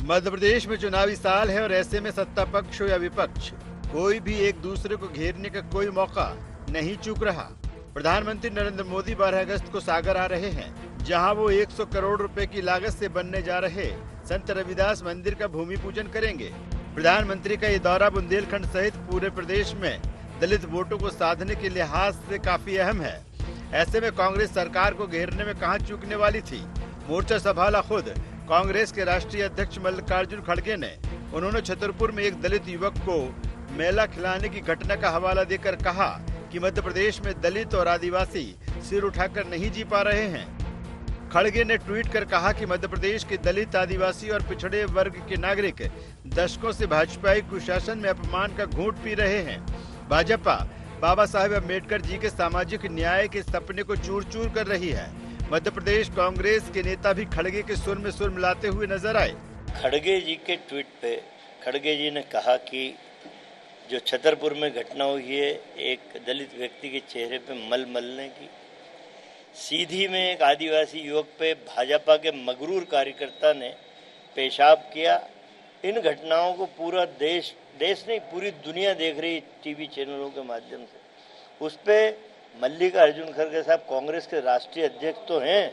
मध्य प्रदेश में चुनावी साल है और ऐसे में सत्ता पक्ष हो या विपक्ष, कोई भी एक दूसरे को घेरने का कोई मौका नहीं चूक रहा। प्रधानमंत्री नरेंद्र मोदी 12 अगस्त को सागर आ रहे हैं, जहां वो 100 करोड़ रुपए की लागत से बनने जा रहे संत रविदास मंदिर का भूमि पूजन करेंगे। प्रधानमंत्री का ये दौरा बुंदेलखंड सहित पूरे प्रदेश में दलित वोटों को साधने के लिहाज से काफी अहम है। ऐसे में कांग्रेस सरकार को घेरने में कहां चूकने वाली थी। मोर्चा संभाला खुद कांग्रेस के राष्ट्रीय अध्यक्ष मल्लिकार्जुन खड़गे ने। उन्होंने छतरपुर में एक दलित युवक को मेला खिलाने की घटना का हवाला देकर कहा कि मध्य प्रदेश में दलित और आदिवासी सिर उठाकर नहीं जी पा रहे हैं। खड़गे ने ट्वीट कर कहा कि मध्य प्रदेश के दलित, आदिवासी और पिछड़े वर्ग के नागरिक दशकों से भाजपाई कुशासन में अपमान का घूंट पी रहे हैं। भाजपा बाबा साहेब अम्बेडकर जी के सामाजिक न्याय के सपने को चूर चूर कर रही है। मध्य प्रदेश कांग्रेस के नेता भी खड़गे के सुर में सुर मिलाते हुए नजर आए। खड़गे जी के ट्वीट पे खड़गे जी ने कहा कि जो छतरपुर में घटना हुई है एक दलित व्यक्ति के चेहरे पे मल मलने की, सीधी में एक आदिवासी युवक पे भाजपा के मगरूर कार्यकर्ता ने पेशाब किया। इन घटनाओं को पूरा देश नहीं पूरी दुनिया देख रही टीवी चैनलों के माध्यम से। उस पे मल्लिकार्जुन खड़गे साहब कांग्रेस के राष्ट्रीय अध्यक्ष तो हैं,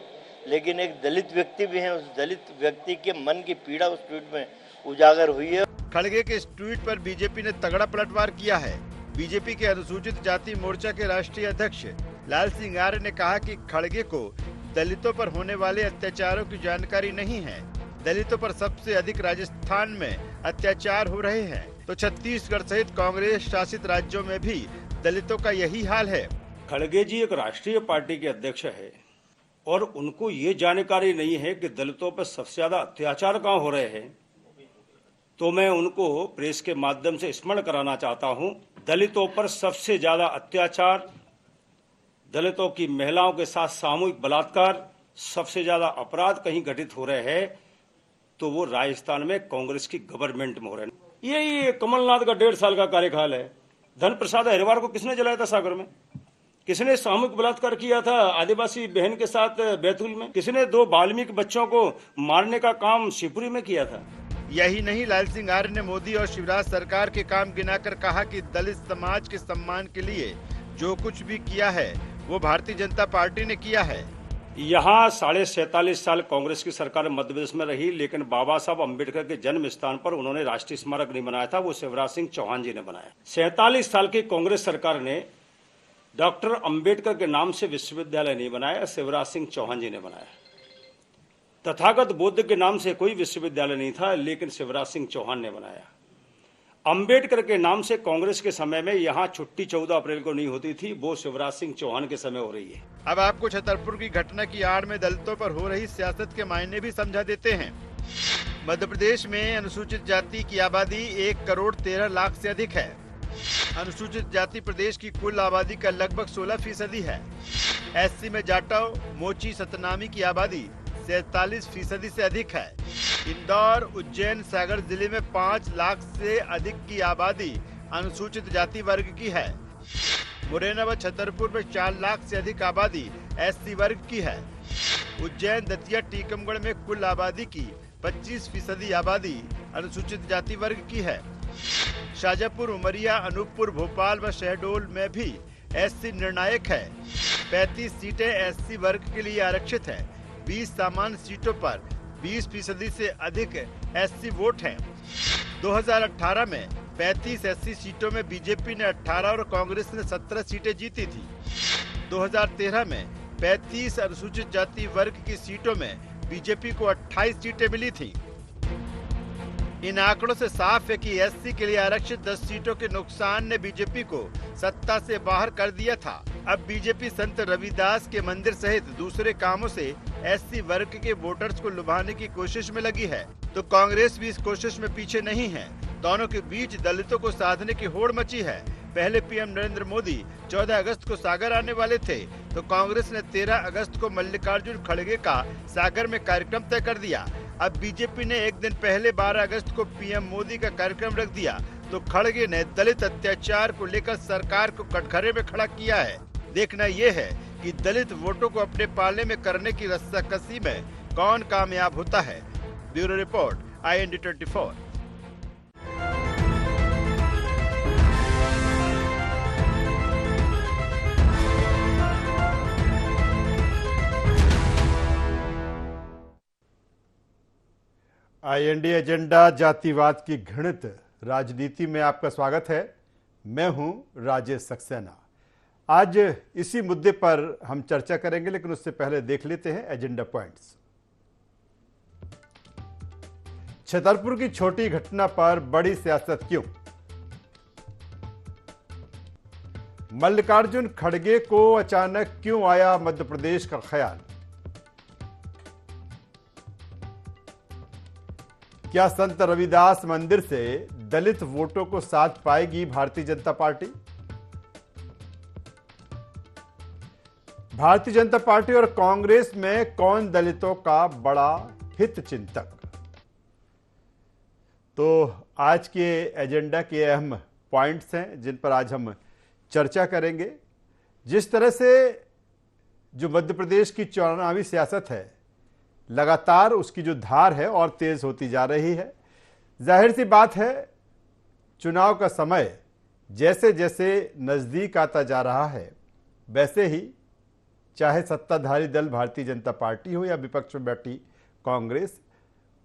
लेकिन एक दलित व्यक्ति भी हैं। उस दलित व्यक्ति के मन की पीड़ा उस ट्वीट में उजागर हुई है। खड़गे के इस ट्वीट पर बीजेपी ने तगड़ा पलटवार किया है। बीजेपी के अनुसूचित जाति मोर्चा के राष्ट्रीय अध्यक्ष लाल सिंह आर्य ने कहा कि खड़गे को दलितों पर होने वाले अत्याचारों की जानकारी नहीं है। दलितों पर सबसे अधिक राजस्थान में अत्याचार हो रहे हैं, तो छत्तीसगढ़ सहित कांग्रेस शासित राज्यों में भी दलितों का यही हाल है। खड़गे जी एक राष्ट्रीय पार्टी के अध्यक्ष है और उनको ये जानकारी नहीं है कि दलितों पर सबसे ज्यादा अत्याचार कहाँ हो रहे हैं। तो मैं उनको प्रेस के माध्यम से स्मरण कराना चाहता हूं, दलितों पर सबसे ज्यादा अत्याचार, दलितों की महिलाओं के साथ सामूहिक बलात्कार, सबसे ज्यादा अपराध कहीं घटित हो रहे हैं तो वो राजस्थान में कांग्रेस की गवर्नमेंट में हो रहे हैं। यही कमलनाथ का 1.5 साल का कार्यकाल है। धन प्रसाद अहिरवार को किसने जलाया था सागर में? किसने सामूहिक बलात्कार किया था आदिवासी बहन के साथ बैतूल में? किसने 2 वाल्मीकि बच्चों को मारने का काम शिवपुरी में किया था? यही नहीं, लाल सिंह आर्य ने मोदी और शिवराज सरकार के काम गिनाकर कहा कि दलित समाज के सम्मान के लिए जो कुछ भी किया है वो भारतीय जनता पार्टी ने किया है। यहाँ 47.5 साल कांग्रेस की सरकार मध्य प्रदेश में रही, लेकिन बाबा साहब अम्बेडकर के जन्म स्थान पर उन्होंने राष्ट्रीय स्मारक नहीं बनाया था, वो शिवराज सिंह चौहान जी ने बनाया। 47 साल की कांग्रेस सरकार ने डॉक्टर अंबेडकर के नाम से विश्वविद्यालय नहीं बनाया, शिवराज सिंह चौहान जी ने बनाया। तथागत बुद्ध के नाम से कोई विश्वविद्यालय नहीं था, लेकिन शिवराज सिंह चौहान ने बनाया। अंबेडकर के नाम से कांग्रेस के समय में यहाँ छुट्टी 14 अप्रैल को नहीं होती थी, वो शिवराज सिंह चौहान के समय हो रही है। अब आपको छतरपुर की घटना की आड़ में दलितों पर हो रही सियासत के मायने भी समझा देते हैं। मध्य प्रदेश में अनुसूचित जाति की आबादी 1 करोड़ 13 लाख से अधिक है। अनुसूचित जाति प्रदेश की कुल आबादी का लगभग 16% है। एससी में जाटव, मोची, सतनामी की आबादी 47% से अधिक है। इंदौर, उज्जैन, सागर जिले में 5 लाख से अधिक की आबादी अनुसूचित जाति वर्ग की है। मुरैना व छतरपुर में 4 लाख से अधिक आबादी एससी वर्ग की है। उज्जैन, दतिया, टीकमगढ़ में कुल आबादी की 25% आबादी अनुसूचित जाति वर्ग की है। शाजापुर, उमरिया, अनूपपुर, भोपाल व शहडोल में भी एससी निर्णायक है। 35 सीटें एससी वर्ग के लिए आरक्षित है। 20 सामान्य सीटों पर 20% से अधिक एससी वोट हैं। 2018 में 35 एससी सीटों में बीजेपी ने 18 और कांग्रेस ने 17 सीटें जीती थी। 2013 में 35 अनुसूचित जाति वर्ग की सीटों में बीजेपी को 28 सीटें मिली थी। इन आंकड़ों से साफ है कि एससी के लिए आरक्षित 10 सीटों के नुकसान ने बीजेपी को सत्ता से बाहर कर दिया था। अब बीजेपी संत रविदास के मंदिर सहित दूसरे कामों से एससी वर्ग के वोटर्स को लुभाने की कोशिश में लगी है, तो कांग्रेस भी इस कोशिश में पीछे नहीं है। दोनों के बीच दलितों को साधने की होड़ मची है। पहले पीएम नरेंद्र मोदी 14 अगस्त को सागर आने वाले थे, तो कांग्रेस ने 13 अगस्त को मल्लिकार्जुन खड़गे का सागर में कार्यक्रम तय कर दिया। अब बीजेपी ने एक दिन पहले 12 अगस्त को पीएम मोदी का कार्यक्रम रख दिया, तो खड़गे ने दलित अत्याचार को लेकर सरकार को कटघरे में खड़ा किया है। देखना यह है कि दलित वोटों को अपने पाले में करने की रस्साकसी में कौन कामयाब होता है। Bureau report, IND24। IND agenda जातिवाद की घृणित राजनीति में आपका स्वागत है। मैं हूं राजेश सक्सेना। आज इसी मुद्दे पर हम चर्चा करेंगे, लेकिन उससे पहले देख लेते हैं एजेंडा पॉइंट्स। छतरपुर की छोटी घटना पर बड़ी सियासत क्यों? मल्लिकार्जुन खड़गे को अचानक क्यों आया मध्य प्रदेश का ख्याल? क्या संत रविदास मंदिर से दलित वोटों को साथ पाएगी भारतीय जनता पार्टी? भारतीय जनता पार्टी और कांग्रेस में कौन दलितों का बड़ा हित चिंतक? तो आज के एजेंडा के अहम पॉइंट्स हैं जिन पर आज हम चर्चा करेंगे। जिस तरह से जो मध्य प्रदेश की चुनावी सियासत है, लगातार उसकी जो धार है और तेज होती जा रही है। जाहिर सी बात है, चुनाव का समय जैसे जैसे नजदीक आता जा रहा है, वैसे ही चाहे सत्ताधारी दल भारतीय जनता पार्टी हो या विपक्ष में बैठी कांग्रेस,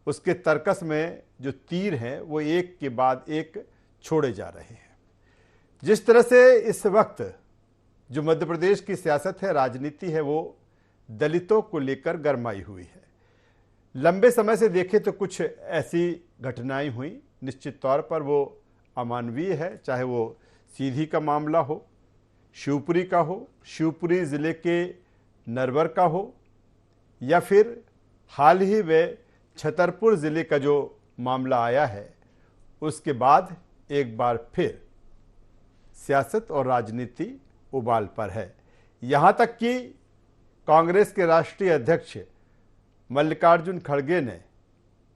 उसके तर्कस में जो तीर हैं वो एक के बाद एक छोड़े जा रहे हैं। जिस तरह से इस वक्त जो मध्य प्रदेश की सियासत है, राजनीति है, वो दलितों को लेकर गरमाई हुई है। लंबे समय से देखें तो कुछ ऐसी घटनाएं हुई, निश्चित तौर पर वो अमानवीय है, चाहे वो सीधी का मामला हो, शिवपुरी का हो, शिवपुरी ज़िले के नरवर का हो, या फिर हाल ही में छतरपुर ज़िले का जो मामला आया है, उसके बाद एक बार फिर सियासत और राजनीति उबाल पर है। यहाँ तक कि कांग्रेस के राष्ट्रीय अध्यक्ष मल्लिकार्जुन खड़गे ने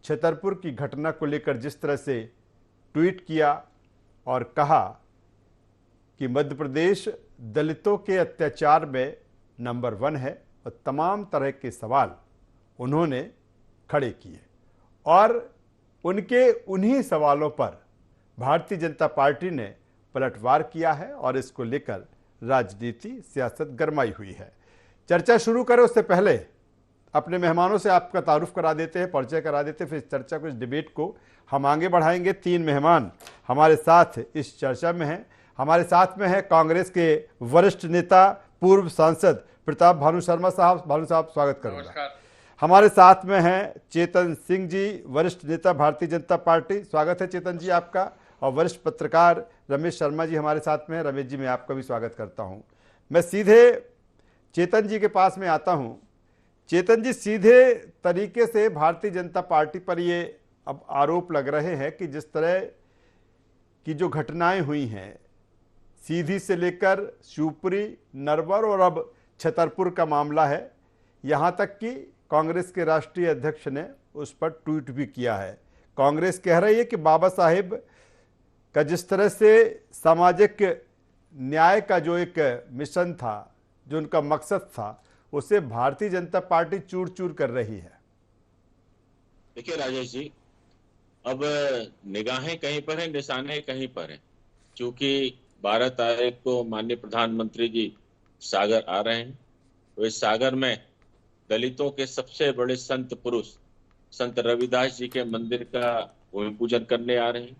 छतरपुर की घटना को लेकर जिस तरह से ट्वीट किया और कहा कि मध्य प्रदेश दलितों के अत्याचार में नंबर 1 है, और तमाम तरह के सवाल उन्होंने खड़े किए, और उनके उन्हीं सवालों पर भारतीय जनता पार्टी ने पलटवार किया है और इसको लेकर राजनीति सियासत गरमाई हुई है। चर्चा शुरू करें उससे पहले अपने मेहमानों से आपका तारुफ करा देते हैं, परिचय करा देते हैं, फिर इस चर्चा को, इस डिबेट को हम आगे बढ़ाएंगे। 3 मेहमान हमारे साथ इस चर्चा में हैं। हमारे साथ में है कांग्रेस के वरिष्ठ नेता, पूर्व सांसद प्रताप भानु शर्मा साहब। भानु साहब, स्वागत करूंगा। हमारे साथ में हैं चेतन सिंह जी, वरिष्ठ नेता भारतीय जनता पार्टी। स्वागत है चेतन जी आपका। और वरिष्ठ पत्रकार रमेश शर्मा जी हमारे साथ में हैं। रमेश जी, मैं आपका भी स्वागत करता हूं। मैं सीधे चेतन जी के पास में आता हूं। चेतन जी, सीधे तरीके से भारतीय जनता पार्टी पर ये अब आरोप लग रहे हैं कि जिस तरह की जो घटनाएं हुई हैं, सीधी से लेकर शिवपुरी, नरवर और अब छतरपुर का मामला है, यहाँ तक कि कांग्रेस के राष्ट्रीय अध्यक्ष ने उस पर ट्वीट भी किया है। कांग्रेस कह रही है कि बाबा साहेब का जिस तरह से सामाजिक न्याय का जो एक मिशन था, जो उनका मकसद था, उसे भारतीय जनता पार्टी चूर चूर कर रही है। देखिए राजेश जी, अब निगाहें कहीं पर हैं, निशाने कहीं पर हैं। क्योंकि 12 तारीख को माननीय प्रधानमंत्री जी सागर आ रहे हैं, तो इस सागर में दलितों के सबसे बड़े संत पुरुष संत रविदास जी के मंदिर का भूमि पूजन करने आ रहे हैं।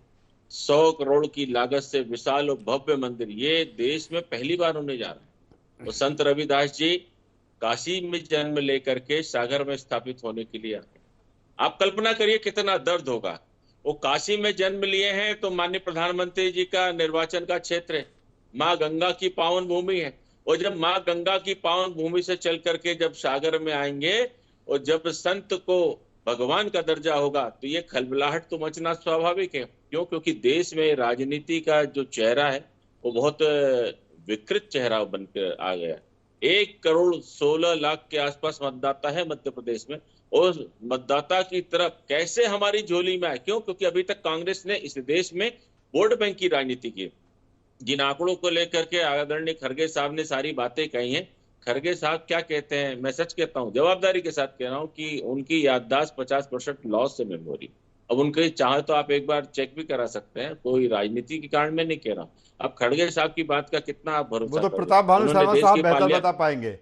100 करोड़ की लागत से विशाल और भव्य मंदिर, ये देश में पहली बार होने जा रहा है। तो संत रविदास जी काशी में जन्म लेकर के सागर में स्थापित होने के लिए आप कल्पना करिए कितना दर्द होगा। वो काशी में जन्म लिए हैं तो माननीय प्रधानमंत्री जी का निर्वाचन का क्षेत्र है, माँ गंगा की पावन भूमि है। और जब माँ गंगा की पावन भूमि से चल करके जब सागर में आएंगे और जब संत को भगवान का दर्जा होगा, तो ये खलबलाहट तो मचना स्वाभाविक है। क्यों? क्योंकि देश में राजनीति का जो चेहरा है वो बहुत विकृत चेहरा बनकर आ गया। 1,16,00,000 के आसपास मतदाता है मध्य प्रदेश में, और मतदाता की तरफ कैसे हमारी झोली में आए? क्यों? क्योंकि अभी तक कांग्रेस ने इस देश में वोट बैंक की राजनीति की। जिन आंकड़ों को लेकर के आदरणीय खड़गे साहब ने सारी बातें कही हैं, खड़गे साहब क्या कहते हैं, मैं सच कहता हूं, जवाबदारी के साथ कह रहा हूं कि उनकी याददाश्त 50% लॉस से मेमोरी, अब उनके चाहे तो आप एक बार चेक भी करा सकते हैं, कोई राजनीति के कारण मैं नहीं कह रहा हूँ। अब खड़गे साहब की बात का कितना आप वो भरोसा तो कर रहे प्रताप हो? भानु उन्होंने शर्मा देश साहब की बेहतर पालिया, बता पाएंगे।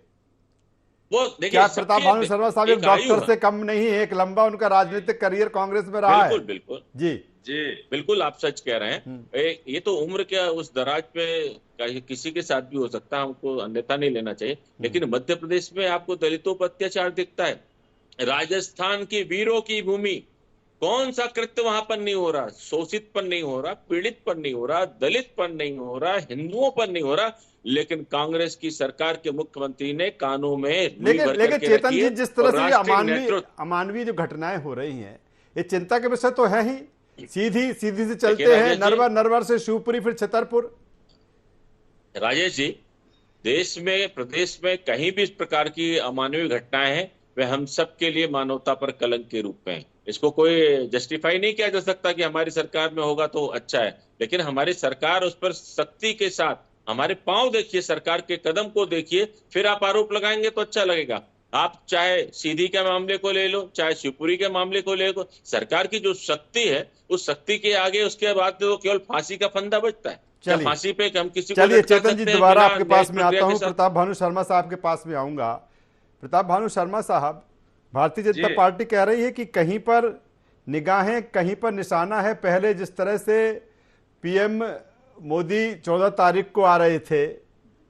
वो देखिए क्या प्रताप भानु शर्मा साहब एक एक आयु डॉक्टर है। से कम नहीं है, एक लंबा उनका राजनीतिक करियर कांग्रेस में रहा है। बिल्कुल बिल्कुल जी जी, बिल्कुल आप सच कह रहे हैं। ये तो उम्र के उस दराज पे किसी के साथ भी हो सकता है, हमको अन्यथा नहीं लेना चाहिए। लेकिन मध्य प्रदेश में आपको दलितों पर अत्याचार दिखता है। राजस्थान की वीरों की भूमि, कौन सा कृत्य वहां पर नहीं हो रहा? शोषित पर नहीं हो रहा, पीड़ित पर नहीं हो रहा, दलित पर नहीं हो रहा, हिंदुओं पर नहीं हो रहा, लेकिन कांग्रेस की सरकार के मुख्यमंत्री ने कानों में रुई भर लेकिन करके चेतन रखी जी, है। जिस तरह और से ये राष्ट्रीय नेतृत्व, अमानवीय जो घटनाएं हो रही हैं, ये चिंता के विषय तो है ही। सीधी से चलते देखिए हैं राजेश जी, नरवर, नरवर से शिवपुरी, फिर छतरपुर। राजेश जी, देश में प्रदेश में कहीं भी इस प्रकार की अमानवीय घटनाएं हैं, वे हम सब के लिए मानवता पर कलंक के रूप में हैं। इसको कोई जस्टिफाई नहीं किया जा सकता कि हमारी सरकार में होगा तो अच्छा है, लेकिन हमारी सरकार उस पर सख्ती के साथ, हमारे पांव देखिए, सरकार के कदम को देखिए, फिर आप आरोप लगाएंगे तो अच्छा लगेगा। आप चाहे सीधी के मामले को ले लो, चाहे शिवपुरी के मामले को ले लो, सरकार की जो शक्ति है, उस शक्ति के आगे उसके बाद तो केवल फांसी का फंदा बचता है। क्या चलिए फांसी पे हम किसी को चलिए लटका चेतन जी, सकते हैं दोबारा बिना आपके न्यायिक पास में प्रक्रिया आता के हूं, साथ? प्रताप भानु शर्मा साहब के पास में आऊंगा। प्रताप भानु शर्मा साहब, भारतीय जनता पार्टी कह रही है कि कहीं पर निगाहें, कहीं पर निशाना है। पहले जिस तरह से पीएम मोदी 14 तारीख को आ रहे थे,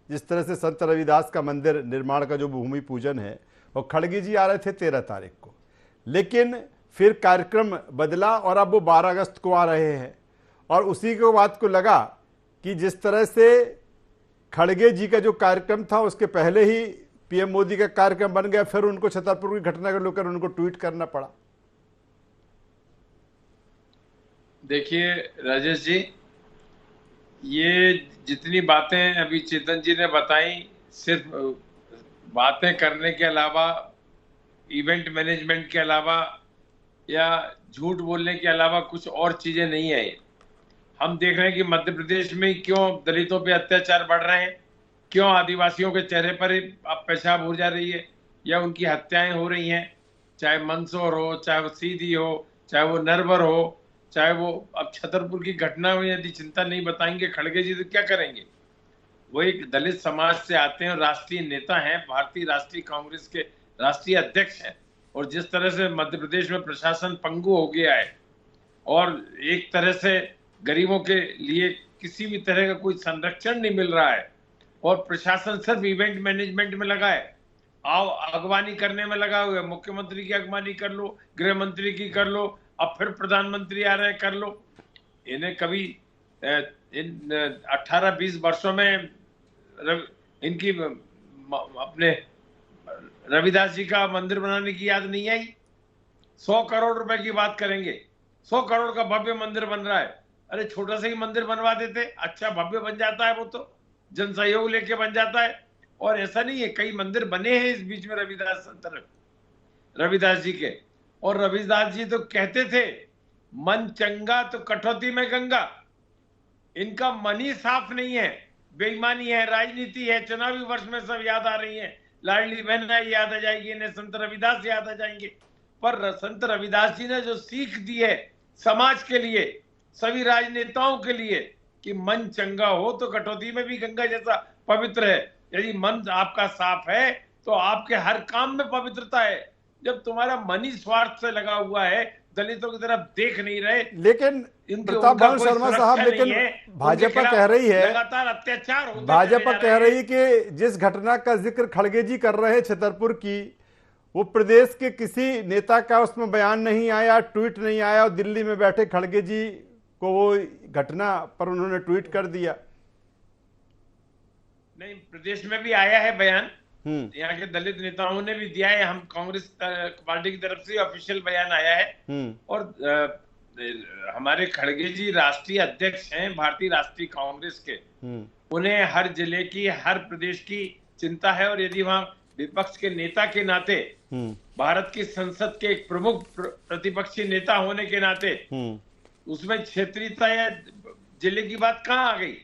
जिस तरह से संत रविदास का मंदिर निर्माण का जो भूमि पूजन है, और खड़गे जी आ रहे थे 13 तारीख को, लेकिन फिर कार्यक्रम बदला और अब वो 12 अगस्त को आ रहे हैं। और उसी के बाद को लगा कि जिस तरह से खड़गे जी का जो कार्यक्रम था उसके पहले ही पीएम मोदी का कार्यक्रम बन गया, फिर उनको छतरपुर की घटना को लेकर उनको ट्वीट करना पड़ा। देखिए राजेश जी, ये जितनी बातें अभी चेतन जी ने बताई, सिर्फ बातें करने के अलावा, इवेंट मैनेजमेंट के अलावा या झूठ बोलने के अलावा कुछ और चीजें नहीं है। हम देख रहे हैं कि मध्य प्रदेश में क्यों दलितों पे अत्याचार बढ़ रहे हैं, क्यों आदिवासियों के चेहरे पर अब पेशाब हो जा रही है या उनकी हत्याएं हो रही हैं, चाहे मंदसौर हो, चाहे वो सीधी हो, चाहे वो नरवर हो, चाहे वो अब छतरपुर की घटना में यदि चिंता नहीं बताएंगे खड़गे जी तो क्या करेंगे? वो एक दलित समाज से आते हैं और राष्ट्रीय नेता हैं, भारतीय राष्ट्रीय कांग्रेस के राष्ट्रीय अध्यक्ष हैं। और जिस तरह से मध्य प्रदेश में प्रशासन पंगु हो गया है और एक तरह से गरीबों के लिए किसी भी तरह का कोई संरक्षण नहीं मिल रहा है और प्रशासन सिर्फ इवेंट मैनेजमेंट में लगा है, अगवानी करने में लगा हुआ है। मुख्यमंत्री की अगवानी कर लो, गृह मंत्री की कर लो, अब फिर प्रधानमंत्री आ रहे कर लो। इन्हें कभी इन 18-20 वर्षों में इनकी अपने रविदास जी का मंदिर बनाने की याद नहीं आई? 100 करोड़ रुपए की बात करेंगे, 100 करोड़ का भव्य मंदिर बन रहा है। अरे छोटा सा ही मंदिर बनवा देते, अच्छा भव्य बन जाता है, वो तो जन सहयोग लेके बन जाता है। और ऐसा नहीं है, कई मंदिर बने हैं इस बीच में रविदास जी के। और रविदास जी तो कहते थे मन चंगा तो कटौती में गंगा। इनका मन ही साफ नहीं है, बेईमानी है, राजनीति है, चुनावी वर्ष में सब याद आ रही है, लाडली बहना याद आ जाएगी, इन्हें संत रविदास याद आ जाएंगे। पर संत रविदास जी ने जो सीख दी है समाज के लिए, सभी राजनेताओं के लिए, कि मन चंगा हो तो कटौती में भी गंगा जैसा पवित्र है। यदि मन आपका साफ है तो आपके हर काम में पवित्रता है। जब तुम्हारा मन ही स्वार्थ से लगा हुआ है, दलितों की तरफ देख नहीं रहे, लेकिन प्रताप भानु शर्मा साहब, लेकिन भाजपा कह रही है, लगातार अत्याचार होते भाजपा कह रही है कि जिस घटना का जिक्र खड़गे जी कर रहे हैं छतरपुर की, वो प्रदेश के किसी नेता का उसमें बयान नहीं आया, ट्वीट नहीं आया, और दिल्ली में बैठे खड़गे जी को वो घटना पर उन्होंने ट्वीट कर दिया। नहीं, प्रदेश में भी आया है बयान, यहाँ के दलित नेताओं ने भी दिया है, हम कांग्रेस पार्टी की तरफ से ऑफिशियल बयान आया है। और हमारे खड़गे जी राष्ट्रीय अध्यक्ष हैं भारतीय राष्ट्रीय कांग्रेस के, उन्हें हर जिले की, हर प्रदेश की चिंता है। और यदि वहां विपक्ष के नेता के नाते, भारत की संसद के एक प्रमुख प्रतिपक्षी नेता होने के नाते, उसमें क्षेत्रीयता या जिले की बात कहाँ आ गई?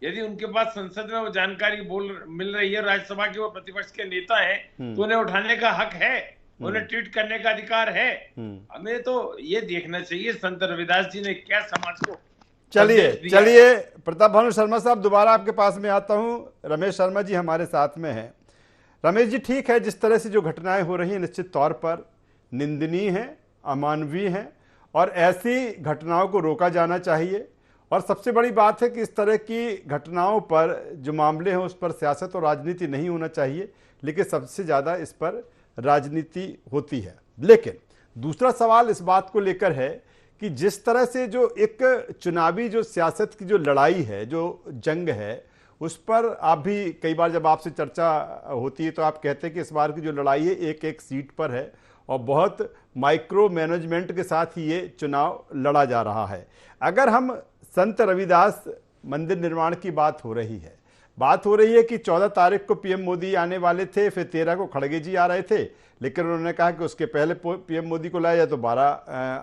यदि उनके पास संसद में वो जानकारी मिल रही है, राज्यसभा के वो प्रतिपक्ष के नेता हैं, तो उन्हें उठाने का हक है। उन्हें ट्वीट करने का अधिकार है। हमें तो ये देखना चाहिए संत रविदास जी ने क्या समाज को चलिए संदेश दिया है। चलिए प्रताप भानु शर्मा साहब, दोबारा आपके पास में आता हूं। रमेश शर्मा जी हमारे साथ में हैं। रमेश जी, ठीक है, जिस तरह से जो घटनाएं हो रही हैं निश्चित तौर पर निंदनीय हैं, अमानवीय हैं, और ऐसी घटनाओं को रोका जाना चाहिए। और सबसे बड़ी बात है कि इस तरह की घटनाओं पर जो मामले हैं उस पर सियासत और राजनीति नहीं होना चाहिए, लेकिन सबसे ज़्यादा इस पर राजनीति होती है। लेकिन दूसरा सवाल इस बात को लेकर है कि जिस तरह से जो एक चुनावी जो सियासत की जो लड़ाई है, जो जंग है, उस पर आप भी कई बार जब आपसे चर्चा होती है तो आप कहते हैं कि इस बार की जो लड़ाई है एक एक सीट पर है और बहुत माइक्रो मैनेजमेंट के साथ ही ये चुनाव लड़ा जा रहा है। अगर हम संत रविदास मंदिर निर्माण की बात हो रही है कि 14 तारीख को पीएम मोदी आने वाले थे, फिर 13 को खड़गे जी आ रहे थे, लेकिन उन्होंने कहा कि उसके पहले पीएम मोदी को लाया जाए तो 12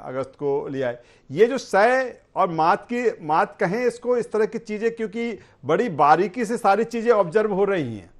अगस्त को लिया है। ये जो सय और मात कहें इसको, इस तरह की चीज़ें, क्योंकि बड़ी बारीकी से सारी चीज़ें ऑब्जर्व हो रही हैं।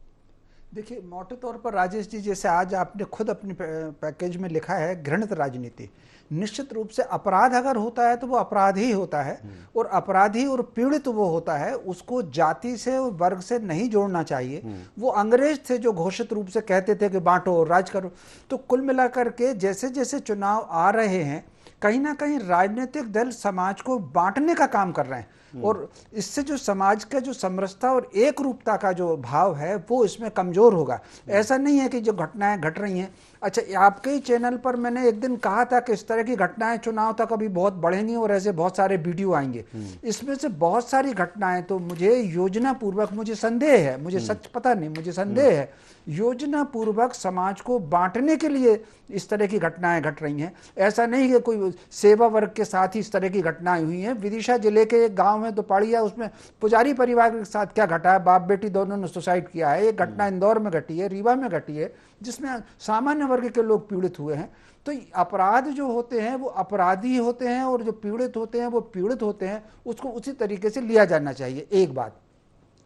देखिए, मोटे तौर पर राजेश जी, जैसे आज आपने खुद अपने पैकेज में लिखा है घृणित राजनीति, निश्चित रूप से अपराध अगर होता है तो वो अपराध ही होता है, और अपराधी और पीड़ित वो होता है, उसको जाति से और वर्ग से नहीं जोड़ना चाहिए। वो अंग्रेज थे जो घोषित रूप से कहते थे कि बांटो, राज करो। तो कुल मिलाकर के जैसे जैसे चुनाव आ रहे हैं, कहीं ना कहीं राजनीतिक दल समाज को बांटने का काम कर रहे हैं, और इससे जो समाज का जो समरसता और एक रूपता का जो भाव है वो इसमें कमजोर होगा। ऐसा नहीं है कि जो घटनाएं घट रही हैं, अच्छा, आपके ही चैनल पर मैंने एक दिन कहा था कि इस तरह की घटनाएं चुनाव तक अभी बहुत बढ़ेंगी और ऐसे बहुत सारे वीडियो आएंगे। इसमें से बहुत सारी घटनाएं तो मुझे योजना पूर्वक, मुझे संदेह है, मुझे सच पता नहीं, मुझे संदेह है, योजना पूर्वक समाज को बांटने के लिए इस तरह की घटनाएं घट रही हैं। ऐसा नहीं कि कोई सेवा वर्ग के साथ ही इस तरह की घटनाएं हुई हैं। विदिशा जिले के एक गांव में दोपड़िया, उसमें पुजारी परिवार के साथ क्या घटा है, बाप बेटी दोनों ने सुसाइड किया है। एक घटना इंदौर में घटी है, रीवा में घटी है, जिसमें सामान्य वर्ग के लोग पीड़ित हुए हैं। तो अपराध जो होते हैं वो अपराधी होते हैं, और जो पीड़ित होते हैं वो पीड़ित होते हैं, उसको उसी तरीके से लिया जाना चाहिए। एक बात।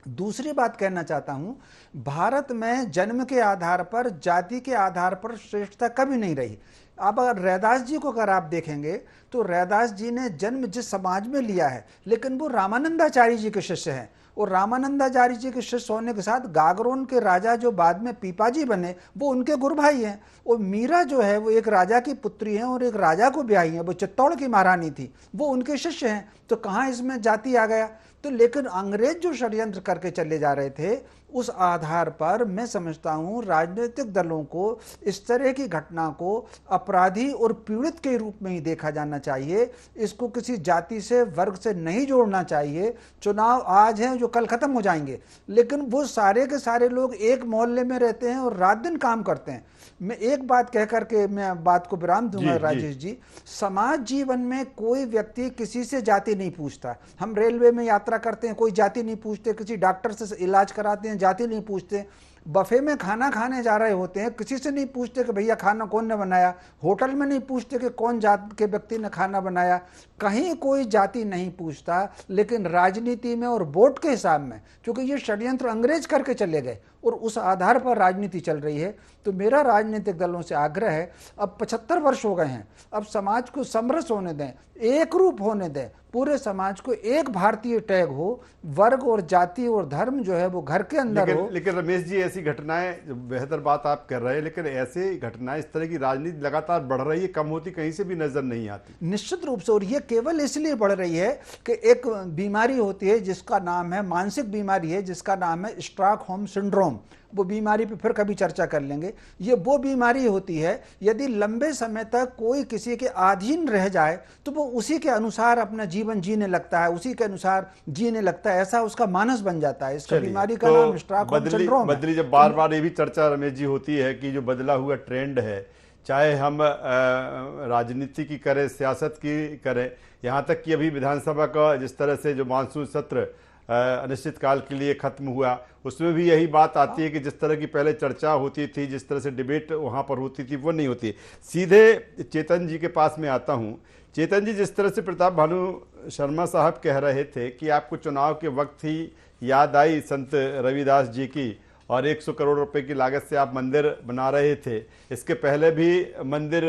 दूसरी बात कहना चाहता हूं, भारत में जन्म के आधार पर, जाति के आधार पर श्रेष्ठता कभी नहीं रही। अब अगर रैदास जी को अगर आप देखेंगे तो रैदास जी ने जन्म जिस समाज में लिया है, लेकिन वो रामानंदाचार्य जी के शिष्य हैं, और रामानंदाचार्य जी के शिष्य होने के साथ गागरोन के राजा जो बाद में पीपाजी बने वो उनके गुरु भाई हैं। और मीरा जो है वो एक राजा की पुत्री है और एक राजा को ब्याही है, वो चित्तौड़ की महारानी थी, वो उनके शिष्य हैं। तो कहाँ इसमें जाति आ गया? तो लेकिन अंग्रेज जो षड्यंत्र करके चले जा रहे थे, उस आधार पर मैं समझता हूं राजनीतिक दलों को इस तरह की घटना को अपराधी और पीड़ित के रूप में ही देखा जाना चाहिए। इसको किसी जाति से, वर्ग से नहीं जोड़ना चाहिए। चुनाव आज हैं जो कल खत्म हो जाएंगे, लेकिन वो सारे के सारे लोग एक मोहल्ले में रहते हैं और रात दिन काम करते हैं। मैं एक बात कह करके मैं बात को विराम दूंगा राजेश जी, समाज जीवन में कोई व्यक्ति किसी से जाति नहीं पूछता। हम रेलवे में यात्रा करते हैं, कोई जाति नहीं पूछते, किसी डॉक्टर से इलाज कराते हैं, जाति नहीं पूछते, बफे में खाना खाने जा रहे होते हैं, किसी से नहीं पूछते कि भैया खाना कौन ने बनाया, होटल में नहीं पूछते कि कौन जात के व्यक्ति ने खाना बनाया, कहीं कोई जाति नहीं पूछता। लेकिन राजनीति में और वोट के हिसाब में, क्योंकि ये षड्यंत्र अंग्रेज करके चले गए और उस आधार पर राजनीति चल रही है, तो मेरा राजनीतिक दलों से आग्रह है, अब 75 वर्ष हो गए हैं, अब समाज को समरस होने दें, एक रूप होने दें, पूरे समाज को एक भारतीय टैग हो, वर्ग और जाति और धर्म जो है वो घर के अंदर हो। लेकिन रमेश जी, ऐसी घटनाएं, बेहतर बात आप कर रहे हैं, लेकिन ऐसे घटनाएं, इस तरह की राजनीति लगातार बढ़ रही है, कम होती कहीं से भी नजर नहीं आती। निश्चित रूप से, और ये केवल इसलिए बढ़ रही है कि एक बीमारी होती है जिसका नाम है, मानसिक बीमारी है जिसका नाम है स्टॉकहोम सिंड्रोम। वो बीमारी पे फिर कभी चर्चा कर लेंगे। ये वो बीमारी होती है, यदि लंबे समय तक कोई किसी के अधीन रह जाए तो वो उसी के अनुसार अपना जीवन जीने लगता है, उसी के अनुसार जीने लगता है, ऐसा उसका मानस बन जाता है। इसका बीमारी का नाम स्टॉकहोम सिंड्रोम है। बदली जब बार बार ये भी चर्चा रमेश जी होती है कि जो बदला हुआ ट्रेंड है, चाहे हम राजनीति की करें, सियासत की करें, यहाँ तक कि अभी विधानसभा का जिस तरह से जो मानसून सत्र अनिश्चित काल के लिए खत्म हुआ, उसमें भी यही बात आती है कि जिस तरह की पहले चर्चा होती थी, जिस तरह से डिबेट वहाँ पर होती थी, वो नहीं होती। सीधे चेतन जी के पास में आता हूँ। चेतन जी, जिस तरह से प्रताप भानु शर्मा साहब कह रहे थे कि आपको चुनाव के वक्त ही याद आई संत रविदास जी की, और 100 करोड़ रुपए की लागत से आप मंदिर बना रहे थे। इसके पहले भी मंदिर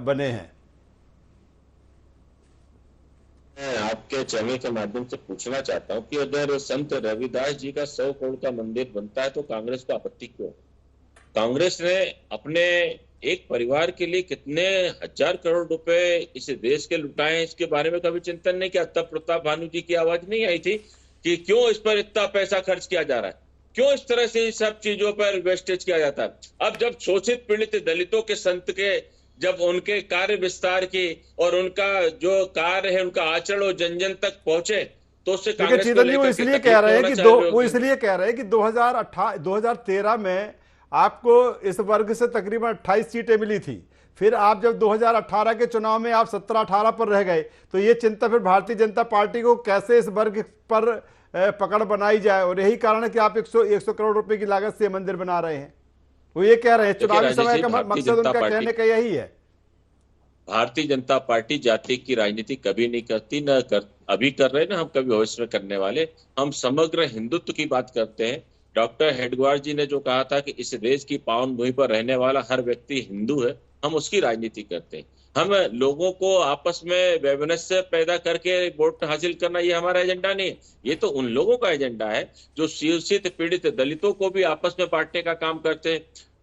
बने हैं। मैं आपके चैनल के माध्यम से पूछना चाहता हूं कि अगर संत रविदास जी का 100 करोड़ का मंदिर बनता है तो कांग्रेस को आपत्ति क्यों? कांग्रेस ने अपने एक परिवार के लिए कितने हजार करोड़ रुपए इस देश के लुटाए, इसके बारे में कभी चिंतन नहीं किया? तब प्रताप भानु जी की आवाज नहीं आई थी कि क्यों इस पर इतना पैसा खर्च किया जा रहा है, क्यों इस तरह से इन सब चीजों पर वेस्टेज किया जाता है? अब जब शोषित पीड़ित दलितों के संत के जब उनके कार्य विस्तार की और उनका जो कार्य है उनका आचरण और जन जन तक पहुंचे तो उससे कांग्रेस को चेतन जी वो इसलिए कह रहे हैं कि वो इसलिए कह रहे हैं कि 2013 में आपको इस वर्ग से तकरीबन 28 सीटें मिली थी, फिर आप जब 2018 के चुनाव में आप 17-18 पर रह गए, तो ये चिंता फिर भारतीय जनता पार्टी को कैसे इस वर्ग पर पकड़ बनाई जाए, और यही कारण है कि आप 100 करोड़ रुपए की लागत से मंदिर बना रहे हैं। वो ये कह रहे हैं चुनावी समय का मकसद उनका कहने का यही है। भारतीय जनता पार्टी जाति की राजनीति कभी नहीं करती, अभी कर रहे ना, हम कभी भविष्य में करने वाले। हम समग्र हिंदुत्व की बात करते हैं। डॉक्टर हेडगेवार जी ने जो कहा था कि इस देश की पावन भूमि पर रहने वाला हर व्यक्ति हिंदू है, हम उसकी राजनीति करते हैं। हम लोगों को आपस में वैमनस्य पैदा करके वोट हासिल करना ये हमारा एजेंडा नहीं है। ये तो उन लोगों का एजेंडा है जो शोषित पीड़ित दलितों को भी आपस में बांटने का काम करते हैं,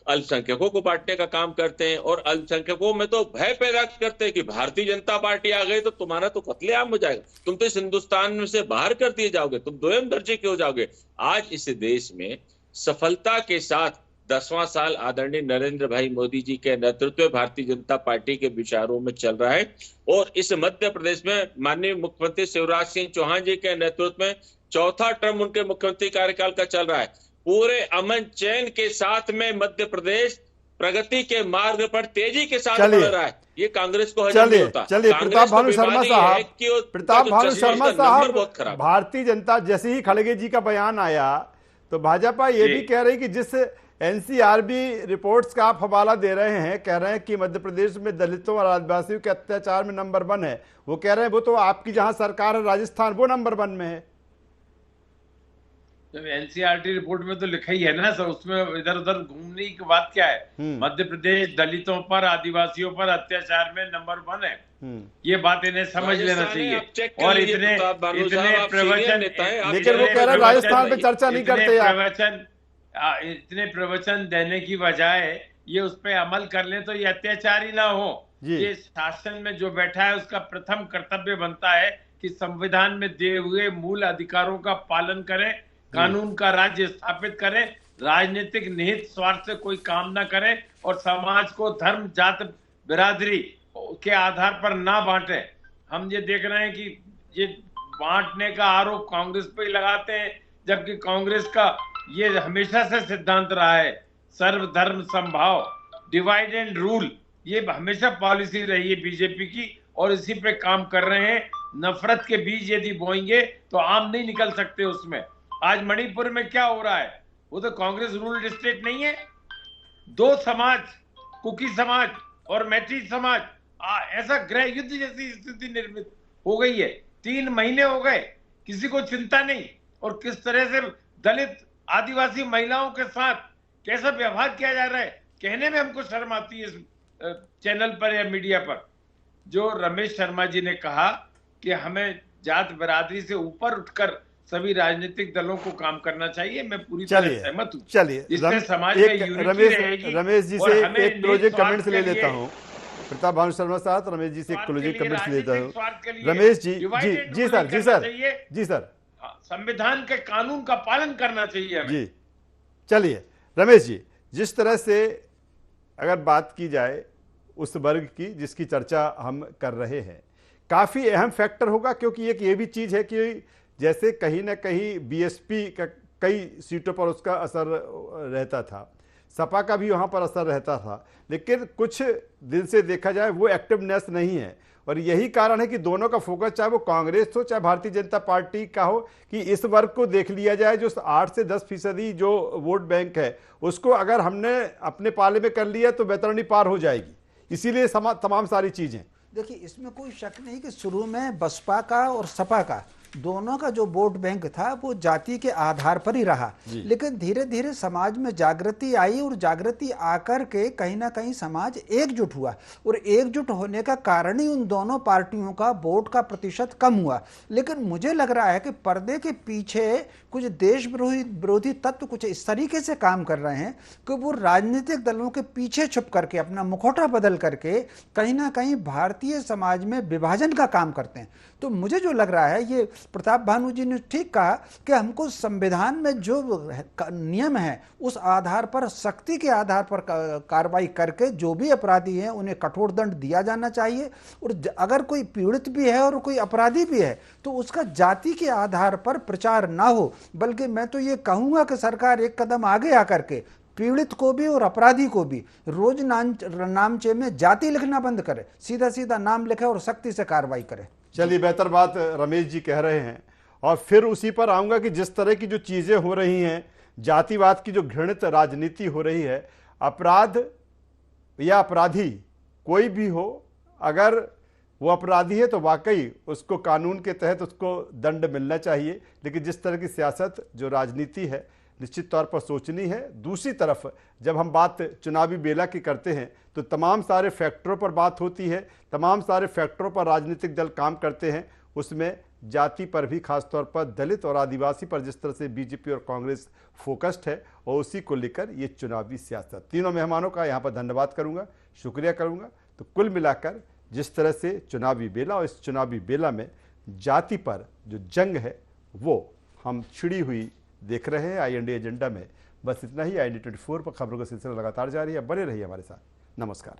अल्पसंख्यकों को बांटने का काम करते हैं, और अल्पसंख्यकों में तो भय पैदा करते हैं कि भारतीय जनता पार्टी आ गई तो तुम्हारा तो कत्लेआम हो जाएगा, तुम तो इस हिंदुस्तान में से बाहर कर दिए जाओगे, तुम दोयम दर्जे के हो जाओगे। आज इस देश में सफलता के साथ 10वां साल आदरणीय नरेंद्र भाई मोदी जी के नेतृत्व में भारतीय जनता पार्टी के विचारों में चल रहा है, और इस मध्य प्रदेश में माननीय मुख्यमंत्री शिवराज सिंह चौहान जी के नेतृत्व में 4था टर्म उनके मुख्यमंत्री कार्यकाल का चल रहा है। पूरे अमन चैन के साथ में मध्य प्रदेश प्रगति के मार्ग पर तेजी के साथ बढ़ रहा है। ये कांग्रेस को हजम नहीं होता। चलिए प्रताप भानु शर्मा साहब, भारतीय जनता जैसे ही खड़गे जी का बयान आया तो भाजपा ये भी कह रही कि जिस एनसीआरबी रिपोर्ट्स का आप हवाला दे रहे हैं, कह रहे हैं कि मध्य प्रदेश में दलितों और आदिवासियों के अत्याचार में नंबर 1 है, वो कह रहे हैं वो तो आपकी जहां सरकार है राजस्थान, वो नंबर 1 में है। एनसीईआरटी रिपोर्ट में तो लिखा ही है ना सर, उसमें इधर उधर घूमने की बात क्या है? मध्य प्रदेश दलितों पर आदिवासियों पर अत्याचार में नंबर 1 है, ये बात इन्हें समझ लेना चाहिए। और इतने प्रवचन, लेकिन वो कह रहे हैं राजस्थान पे चर्चा नहीं करते। इतने प्रवचन देने की बजाय ये उस पर अमल कर ले तो ये अत्याचार ही ना हो। ये शासन में जो बैठा है उसका प्रथम कर्तव्य बनता है कि संविधान में दिए हुए मूल अधिकारों का पालन करें, कानून का राज्य स्थापित करें, राजनीतिक निहित स्वार्थ से कोई काम ना करें, और समाज को धर्म जात बिरादरी के आधार पर ना बांटे। हम ये देख रहे हैं कि ये बांटने का आरोप कांग्रेस पे ही लगाते हैं, जबकि कांग्रेस का ये हमेशा से सिद्धांत रहा है सर्वधर्म समभाव, डिवाइड एंड रूल, ये हमेशा पॉलिसी रही है बीजेपी की, और इसी पे काम कर रहे हैं। नफरत के बीज यदि बोएंगे तो आम नहीं निकल सकते उसमें। आज मणिपुर में क्या हो रहा है, वो तो कांग्रेस रूल्ड स्टेट नहीं है। 2 समाज, कुकी समाज और मैत्री समाज, ऐसा गृह युद्ध जैसी स्थिति निर्मित हो गई है। 3 महीने हो गए, किसी को चिंता नहीं। और किस तरह से दलित आदिवासी महिलाओं के साथ कैसा व्यवहार किया जा रहा है, कहने में हमको शर्म आती है। इस चैनल पर या मीडिया पर जो रमेश शर्मा जी ने कहा कि हमें जात बिरादरी से ऊपर उठकर सभी राजनीतिक दलों को काम करना चाहिए, मैं पूरी तरह सहमत हूं। चलिए इससे समाज में यूनिटी रहेगी। रमेश जी से एक क्लोजिंग कमेंट्स ले लेता हूं। प्रताप भानु शर्मा साहब, रमेश जी से एक क्लोजिंग कमेंट्स लेता हूं। रमेश जी, जी सर, संविधान के कानून का पालन करना चाहिए हमें। जी चलिए रमेश जी, जिस तरह से अगर बात की जाए उस वर्ग की जिसकी चर्चा हम कर रहे हैं, काफी अहम फैक्टर होगा, क्योंकि एक ये भी चीज है कि जैसे कहीं ना कहीं बीएसपी का कई सीटों पर उसका असर रहता था, सपा का भी वहां पर असर रहता था, लेकिन कुछ दिन से देखा जाए वो एक्टिवनेस नहीं है। और यही कारण है कि दोनों का फोकस, चाहे वो कांग्रेस हो चाहे भारतीय जनता पार्टी का हो, कि इस वर्ग को देख लिया जाए। जो 8 से 10% जो वोट बैंक है उसको अगर हमने अपने पाले में कर लिया तो बैतरणी पार हो जाएगी। इसीलिए तमाम सारी चीजें। देखिए, इसमें कोई शक नहीं कि शुरू में बसपा का और सपा का दोनों का जो वोट बैंक था वो जाति के आधार पर ही रहा, लेकिन धीरे धीरे समाज में जागृति आई और जागृति आकर के कहीं ना कहीं समाज एकजुट हुआ और एकजुट होने का कारण ही उन दोनों पार्टियों का वोट का प्रतिशत कम हुआ। लेकिन मुझे लग रहा है कि पर्दे के पीछे कुछ देश विरोधी तत्व कुछ इस तरीके से काम कर रहे हैं कि वो राजनीतिक दलों के पीछे छुप करके अपना मुखौटा बदल करके कहीं ना कहीं भारतीय समाज में विभाजन का काम करते हैं। तो मुझे जो लग रहा है, ये प्रताप भानु जी ने ठीक कहा कि हमको संविधान में जो नियम है उस आधार पर, सख्ती के आधार पर कार्रवाई करके जो भी अपराधी हैं उन्हें कठोर दंड दिया जाना चाहिए। और अगर कोई पीड़ित भी है और कोई अपराधी भी है तो उसका जाति के आधार पर प्रचार ना हो, बल्कि मैं तो ये कहूंगा कि सरकार एक कदम आगे आकर के पीड़ित को भी और अपराधी को भी रोज नामचे में जाति लिखना बंद करे, सीधा सीधा नाम लिखे और सख्ती से कार्रवाई करे। चलिए, बेहतर बात रमेश जी कह रहे हैं और फिर उसी पर आऊंगा कि जिस तरह की जो चीजें हो रही हैं, जातिवाद की जो घृणित राजनीति हो रही है, अपराध या अपराधी कोई भी हो, अगर वो अपराधी है तो वाकई उसको कानून के तहत उसको दंड मिलना चाहिए। लेकिन जिस तरह की सियासत जो राजनीति है निश्चित तौर पर सोचनी है। दूसरी तरफ जब हम बात चुनावी बेला की करते हैं तो तमाम सारे फैक्टरों पर बात होती है, तमाम सारे फैक्टरों पर राजनीतिक दल काम करते हैं, उसमें जाति पर भी, खासतौर पर दलित और आदिवासी पर जिस तरह से बीजेपी और कांग्रेस फोकस्ड है, और उसी को लेकर ये चुनावी सियासत। तीनों मेहमानों का यहाँ पर धन्यवाद करूँगा, शुक्रिया करूँगा। तो कुल मिलाकर जिस तरह से चुनावी बेला और इस चुनावी बेला में जाति पर जो जंग है वो हम छिड़ी हुई देख रहे हैं IND एजेंडा में। बस इतना ही। IND 24 पर खबरों का सिलसिला लगातार जारी है, बने रहिए हमारे साथ। नमस्कार।